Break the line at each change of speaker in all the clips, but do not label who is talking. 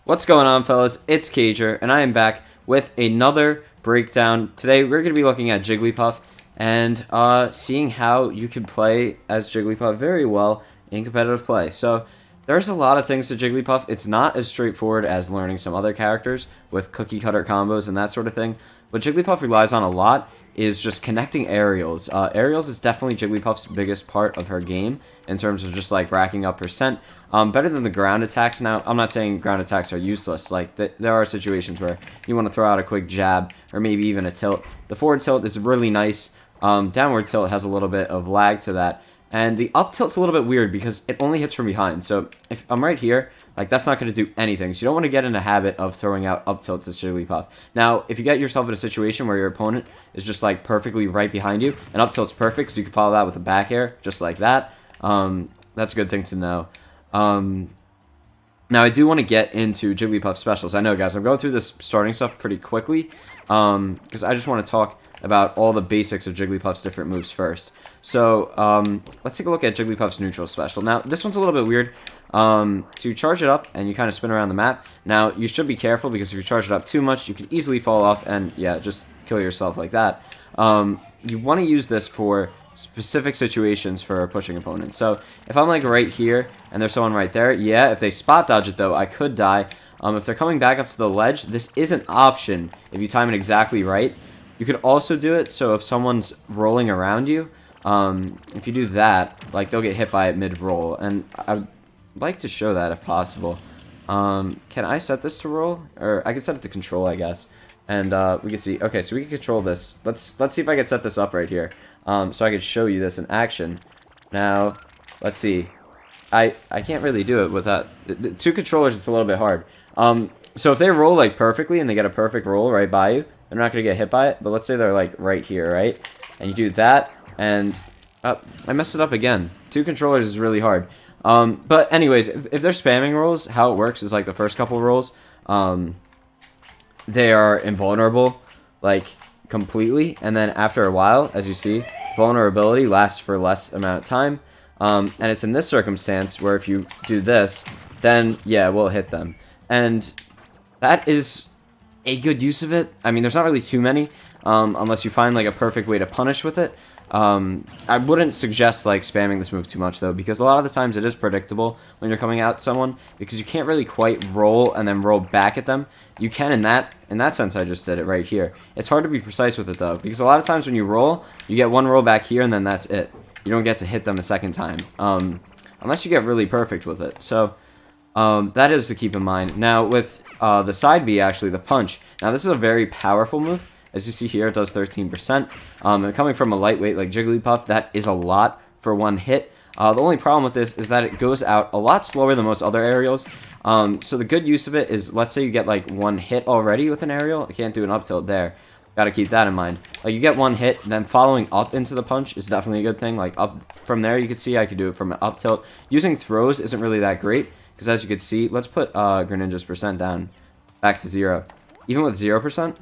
What's going on, fellas? It's Cager, and I am back with another breakdown. Today, we're going to be looking at Jigglypuff and seeing how you can play as Jigglypuff very well in competitive play. So, there's a lot of things to Jigglypuff. It's not as straightforward as learning some other characters with cookie-cutter combos and that sort of thing. What Jigglypuff relies on a lot is just connecting aerials. Aerials is definitely Jigglypuff's biggest part of her game in terms of just like racking up percent. Better than the ground attacks. Now, I'm not saying ground attacks are useless. Like, there are situations where you want to throw out a quick jab or maybe even a tilt. The forward tilt is really nice. Downward tilt has a little bit of lag to that. And the up tilt's a little bit weird because it only hits from behind. So if I'm right here, like that's not going to do anything. So you don't want to get in a habit of throwing out up tilts as Jigglypuff. Now, if you get yourself in a situation where your opponent is just like perfectly right behind you, and up tilt's perfect, so you can follow that with a back air, just like that. That's a good thing to know. Now I do want to get into Jigglypuff specials. I know, guys, I'm going through this starting stuff pretty quickly because I just want to talk about all the basics of Jigglypuff's different moves first. So, let's take a look at Jigglypuff's neutral special. Now, this one's a little bit weird. So you charge it up, and you kind of spin around the map. Now, you should be careful, because if you charge it up too much, you can easily fall off, and, yeah, just kill yourself like that. You want to use this for specific situations for pushing opponents. So, if I'm, like, right here, and there's someone right there, yeah, if they spot dodge it, though, I could die. If they're coming back up to the ledge, this is an option if you time it exactly right. You could also do it so if someone's rolling around you, if you do that, like, they'll get hit by it mid-roll, and I would like to show that if possible. Can I set this to roll? Or I can set it to control, I guess. And we can see, okay, so we can control this. Let's see if I can set this up right here, so I can show you this in action. Now, let's see. I can't really do it with that. Two controllers, it's a little bit hard. So if they roll, like, perfectly, and they get a perfect roll right by you, they're not going to get hit by it, but let's say they're, like, right here, right? And you do that, and I messed it up again. Two controllers is really hard. But anyways, if they're spamming rolls, how it works is, like, the first couple rolls, they are invulnerable, like, completely, and then after a while, as you see, vulnerability lasts for less amount of time, and it's in this circumstance where if you do this, then, yeah, we'll hit them. And that is a good use of it. I mean, there's not really too many, unless you find like a perfect way to punish with it. I wouldn't suggest like spamming this move too much though, because a lot of the times it is predictable when you're coming at someone, because you can't really quite roll and then roll back at them. You can in that sense. I just did it right here. It's hard to be precise with it though, because a lot of times when you roll, you get one roll back here and then that's it. You don't get to hit them a second time, unless you get really perfect with it. So that is to keep in mind. Now with the side B, actually, the punch. Now, this is a very powerful move. As you see here, it does 13%. And coming from a lightweight like Jigglypuff, that is a lot for one hit. The only problem with this is that it goes out a lot slower than most other aerials. So the good use of it is, let's say you get like one hit already with an aerial. I can't do an up tilt there. Gotta keep that in mind. Like, you get one hit, then following up into the punch is definitely a good thing. Like, up from there, you can see I could do it from an up tilt. Using throws isn't really that great, because as you can see, let's put Greninja's percent down back to 0. Even with 0%,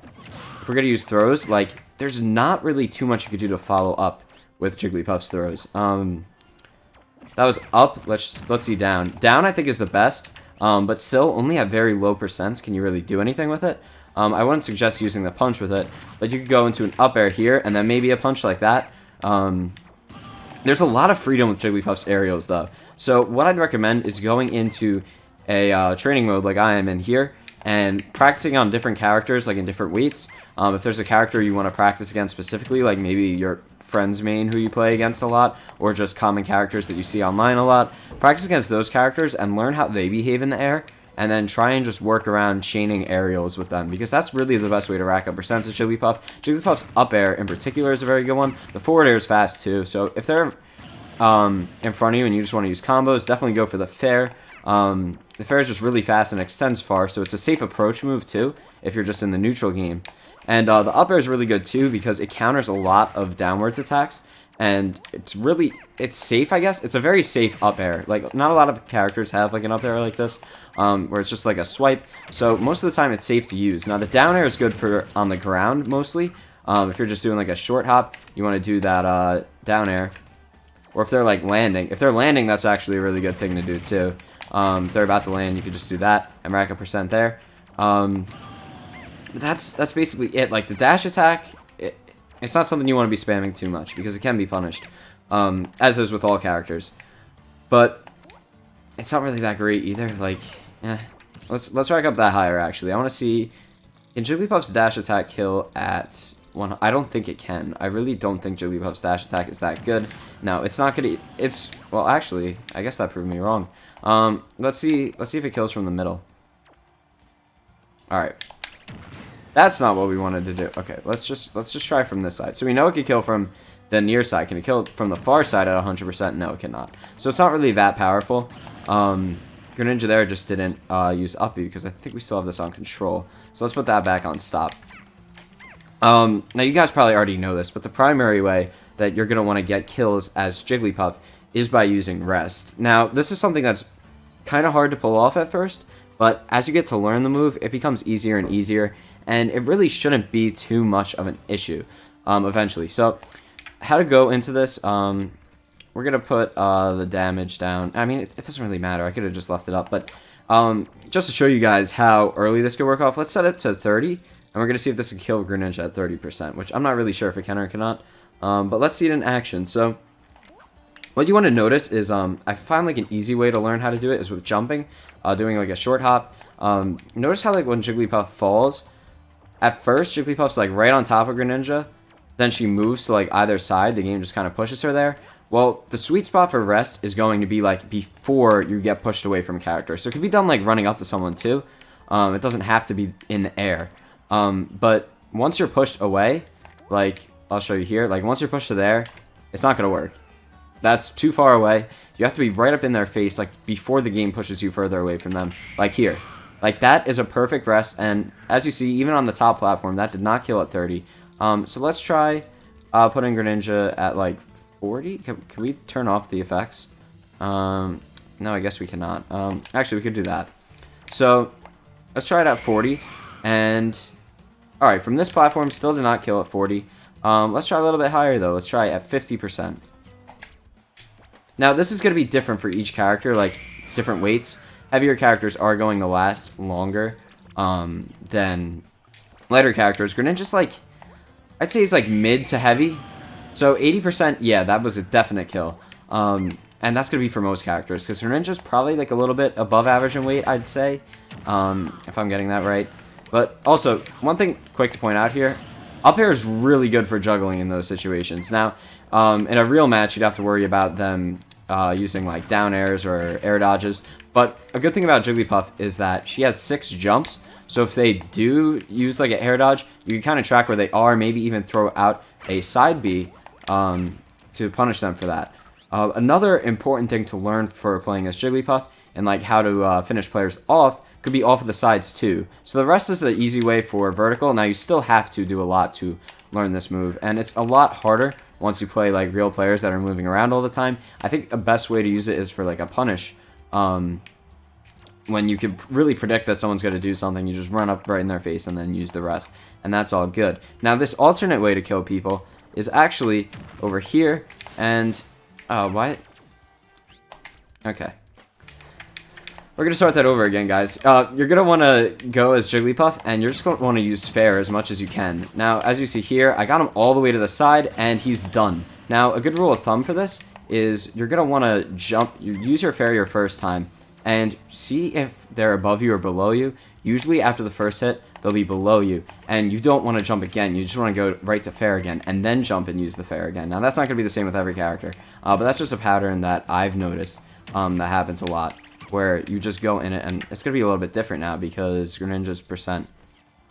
if we're going to use throws, like, there's not really too much you could do to follow up with Jigglypuff's throws. That was up. Let's see down. Down, I think, is the best, but still, only at very low percents can you really do anything with it. I wouldn't suggest using the punch with it, but you could go into an up air here, and then maybe a punch like that. There's a lot of freedom with Jigglypuff's aerials, though. So what I'd recommend is going into a training mode like I am in here and practicing on different characters, like in different weights. If there's a character you want to practice against specifically, like maybe your friend's main who you play against a lot, or just common characters that you see online a lot, practice against those characters and learn how they behave in the air, and then try and just work around chaining aerials with them, because that's really the best way to rack up percentage of Jigglypuff. Jigglypuff's up air in particular is a very good one. The forward air is fast too, so if they're in front of you and you just want to use combos, definitely go for the fair. The fair is just really fast and extends far, so it's a safe approach move too if you're just in the neutral game. And the up air is really good too, because it counters a lot of downwards attacks, and it's safe, I guess. It's a very safe up air. Like, not a lot of characters have like an up air like this, where it's just like a swipe, so most of the time it's safe to use. Now the down air is good for on the ground mostly. If you're just doing like a short hop, you want to do that down air. Or if they're like landing. If they're landing, that's actually a really good thing to do too. If they're about to land, you could just do that and rack a percent there. That's basically it. Like, the dash attack, it's not something you want to be spamming too much because it can be punished, as is with all characters. But it's not really that great either. Like, let's rack up that higher. Actually, I want to see, can Jigglypuff's dash attack kill at 1? I don't think it can. I really don't think Jigglypuff's dash attack is that good. No, it's not gonna. It's, well, actually, I guess that proved me wrong. Let's see if it kills from the middle. All right. That's not what we wanted to do. Okay, let's just try from this side. So we know it can kill from the near side. Can it kill from the far side at 100%? No, it cannot. So it's not really that powerful. Greninja there just didn't use up B because I think we still have this on control. So let's put that back on stop. Now you guys probably already know this, but the primary way that you're going to want to get kills as Jigglypuff is by using rest. Now, this is something that's kind of hard to pull off at first, but as you get to learn the move, it becomes easier and easier. And it really shouldn't be too much of an issue eventually. So, how to go into this, we're going to put the damage down. I mean, it doesn't really matter. I could have just left it up. But just to show you guys how early this could work off, let's set it to 30. And we're going to see if this can kill Greninja at 30%, which I'm not really sure if it can or cannot. But let's see it in action. So, what you want to notice is I find like an easy way to learn how to do it is with jumping, doing like a short hop. Notice how like when Jigglypuff falls, at first, Jigglypuff's like right on top of Greninja, then she moves to like either side, the game just kind of pushes her there. Well, the sweet spot for rest is going to be like before you get pushed away from a character. So it can be done like running up to someone too. It doesn't have to be in the air. But once you're pushed away, like I'll show you here, like once you're pushed to there, it's not going to work. That's too far away. You have to be right up in their face like before the game pushes you further away from them, like here. Like, that is a perfect rest, and as you see, even on the top platform, that did not kill at 30. So let's try putting Greninja at, like, 40? Can we turn off the effects? No, I guess we cannot. Actually, we could do that. So, let's try it at 40, and, alright, from this platform, still did not kill at 40. Let's try a little bit higher, though. Let's try at 50%. Now, this is going to be different for each character, like, different weights. Heavier characters are going to last longer than lighter characters. Greninja's like, I'd say he's like mid to heavy. So 80%, yeah, that was a definite kill. And that's going to be for most characters, because Greninja's probably like a little bit above average in weight, I'd say, if I'm getting that right. But also, one thing quick to point out here, up air is really good for juggling in those situations. Now, in a real match, you'd have to worry about them using like down airs or air dodges. But a good thing about Jigglypuff is that she has 6 jumps, so if they do use like an air dodge, you can kind of track where they are, maybe even throw out a side B to punish them for that. Another important thing to learn for playing as Jigglypuff and like how to finish players off could be off of the sides too. So the rest is the easy way for vertical. Now you still have to do a lot to learn this move, and it's a lot harder once you play like real players that are moving around all the time. I think the best way to use it is for like a punish. When you can really predict that someone's going to do something, you just run up right in their face and then use the rest. And that's all good. Now, this alternate way to kill people is actually over here. And, what? Okay. We're going to start that over again, guys. You're going to want to go as Jigglypuff, and you're just going to want to use fair as much as you can. Now, as you see here, I got him all the way to the side, and he's done. Now, a good rule of thumb for this is you're going to want to jump, you use your fair your first time, and see if they're above you or below you. Usually after the first hit, they'll be below you, and you don't want to jump again. You just want to go right to fair again, and then jump and use the fair again. Now, that's not going to be the same with every character, but that's just a pattern that I've noticed that happens a lot, where you just go in it, and it's going to be a little bit different now because Greninja's percent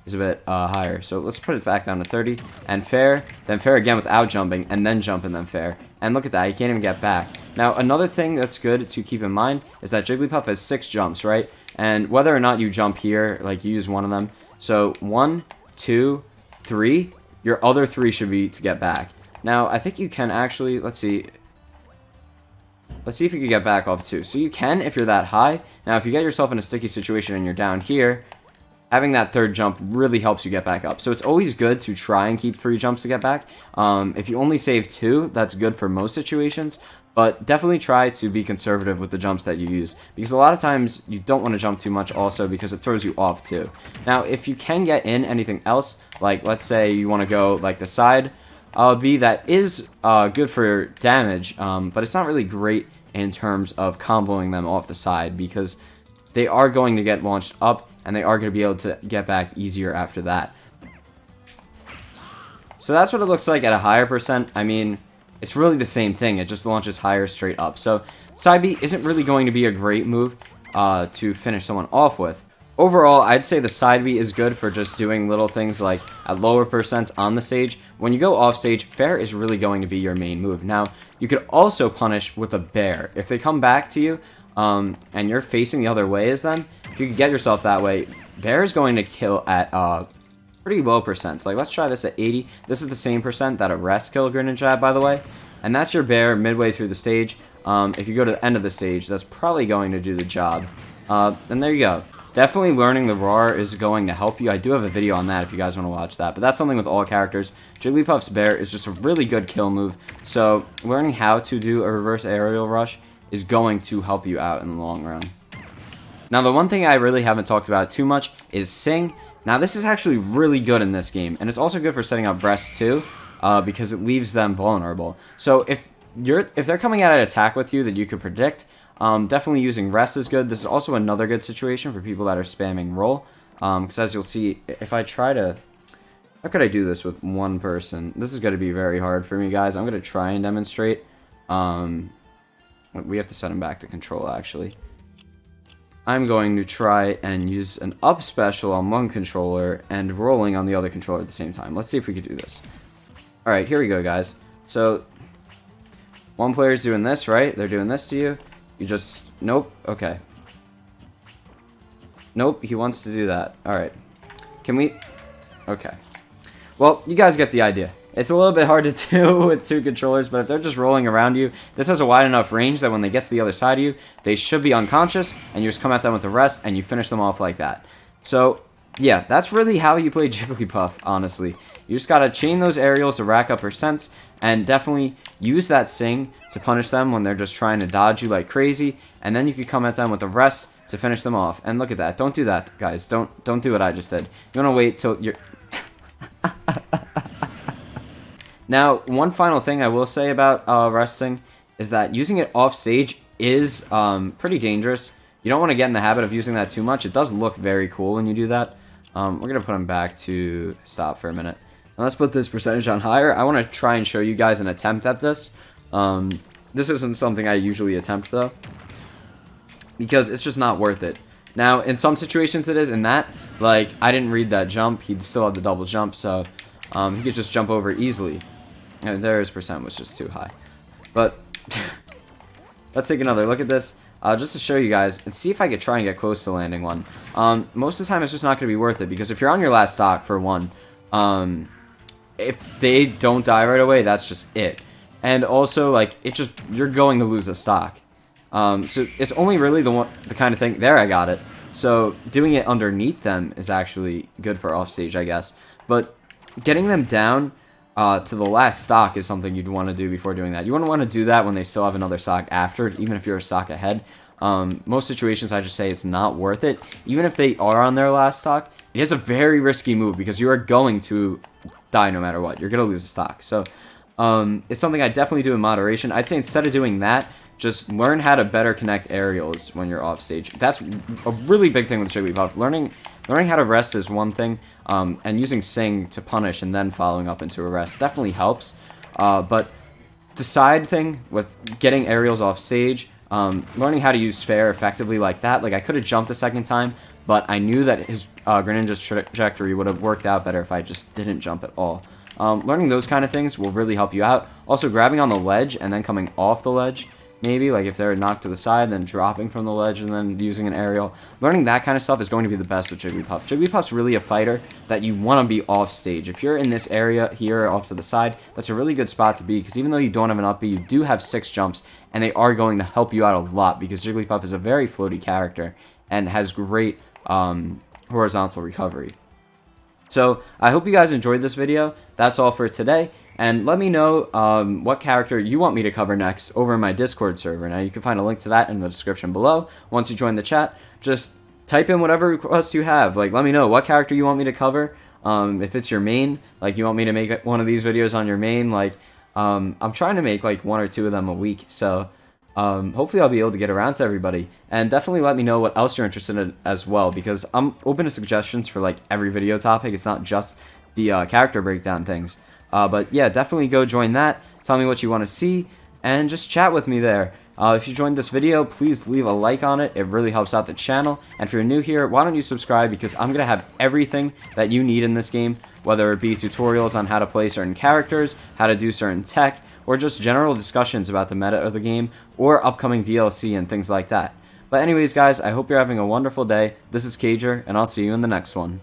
is a bit higher. So let's put it back down to 30, and fair, then fair again without jumping, and then jump and then fair. And look at that, you can't even get back. Now, another thing that's good to keep in mind is that Jigglypuff has 6 jumps, right? And whether or not you jump here, like you use one of them. So 1, 2, 3, your other 3 should be to get back. Now, I think you can actually, let's see. Let's see if you can get back off 2. So you can if you're that high. Now, if you get yourself in a sticky situation and you're down here, having that third jump really helps you get back up. So it's always good to try and keep 3 jumps to get back. If you only save 2, that's good for most situations. But definitely try to be conservative with the jumps that you use, because a lot of times you don't want to jump too much also, because it throws you off too. Now, if you can get in anything else, like let's say you want to go like the side B, that is good for damage, but it's not really great in terms of comboing them off the side, because they are going to get launched up, and they are going to be able to get back easier after that. So that's what it looks like at a higher percent. I mean, it's really the same thing. It just launches higher straight up. So side B isn't really going to be a great move to finish someone off with. Overall, I'd say the side B is good for just doing little things like at lower percents on the stage. When you go off stage, fair is really going to be your main move. Now, you could also punish with a bear. If they come back to you and you're facing the other way as them, if you could get yourself that way, bear is going to kill at pretty low percents. Like, let's try this at 80. This is the same percent that a rest killed Greninja at, by the way. And that's your bear midway through the stage. If you go to the end of the stage, that's probably going to do the job. And there you go. Definitely learning the roar is going to help you. I do have a video on that if you guys want to watch that. But that's something with all characters. Jigglypuff's bear is just a really good kill move. So learning how to do a reverse aerial rush is going to help you out in the long run. Now, the one thing I really haven't talked about too much is Sing. Now, this is actually really good in this game, and it's also good for setting up Breast too, because it leaves them vulnerable. So if they're coming at an attack with you that you could predict, definitely using Rest is good. This is also another good situation for people that are spamming Roll, because as you'll see, if I try to... How could I do this with one person? This is going to be very hard for me, guys. I'm going to try and demonstrate. We have to set him back to control, actually. I'm going to try and use an up special on one controller and rolling on the other controller at the same time. Let's see if we can do this. Alright, here we go, guys. So, one player's doing this, right? They're doing this to you. You just... Nope. Okay. Nope, he wants to do that. Alright. Can we... Okay. Well, you guys get the idea. It's a little bit hard to do with 2 controllers, but if they're just rolling around you, this has a wide enough range that when they get to the other side of you, they should be unconscious, and you just come at them with the rest, and you finish them off like that. So, yeah, that's really how you play Jigglypuff, honestly. You just gotta chain those aerials to rack up percents, and definitely use that Sing to punish them when they're just trying to dodge you like crazy, and then you can come at them with the rest to finish them off. And look at that. Don't do that, guys. Don't do what I just did. You wanna wait till you're... Now, one final thing I will say about resting is that using it off stage is pretty dangerous. You don't want to get in the habit of using that too much. It does look very cool when you do that. We're going to put him back to stop for a minute. Now, let's put this percentage on higher. I want to try and show you guys an attempt at this. This isn't something I usually attempt, though, because it's just not worth it. Now, in some situations it is. In that, like, I didn't read that jump. He'd still have the double jump, so he could just jump over easily. And there his percent was just too high. But let's take another look at this, just to show you guys, and see if I could try and get close to landing one. Most of the time it's just not going to be worth it, because if you're on your last stock, for one, if they don't die right away, that's just it. And also, like, you're going to lose a stock. So it's only really the kind of thing... There, I got it. So doing it underneath them is actually good for offstage, I guess. But getting them down... to the last stock is something you'd want to do before doing that. You wouldn't want to do that when they still have another stock after, even if you're a stock ahead. Most situations, I just say it's not worth it. Even if they are on their last stock, it is a very risky move, because you are going to die no matter what. You're going to lose a stock. So it's something I definitely do in moderation. I'd say instead of doing that, just learn how to better connect aerials when you're off stage. That's a really big thing with Jigglypuff. Learning how to rest is one thing, and using Sing to punish and then following up into a rest definitely helps. But the side thing with getting aerials off stage, learning how to use fair effectively like that. Like, I could have jumped a second time, but I knew that his Greninja's trajectory would have worked out better if I just didn't jump at all. Learning those kind of things will really help you out. Also, grabbing on the ledge and then coming off the ledge, maybe, like if they're knocked to the side, then dropping from the ledge and then using an aerial. Learning that kind of stuff is going to be the best with Jigglypuff. Jigglypuff's really a fighter that you want to be off stage. If you're in this area here off to the side, that's a really good spot to be, because even though you don't have an up B, you do have 6 jumps, and they are going to help you out a lot, because Jigglypuff is a very floaty character and has great horizontal recovery. So I hope you guys enjoyed this video. That's all for today. And let me know what character you want me to cover next over in my Discord server. Now, you can find a link to that in the description below. Once you join the chat, just type in whatever request you have. Like, let me know what character you want me to cover. If it's your main, like you want me to make one of these videos on your main, like I'm trying to make like 1 or 2 of them a week. So hopefully I'll be able to get around to everybody. And definitely let me know what else you're interested in as well, because I'm open to suggestions for like every video topic. It's not just the character breakdown things. But yeah, definitely go join that. Tell me what you want to see, and just chat with me there. If you joined this video, please leave a like on it. It really helps out the channel. And if you're new here, why don't you subscribe, because I'm going to have everything that you need in this game, whether it be tutorials on how to play certain characters, how to do certain tech, or just general discussions about the meta of the game, or upcoming DLC and things like that. But anyways, guys, I hope you're having a wonderful day. This is Cager, and I'll see you in the next one.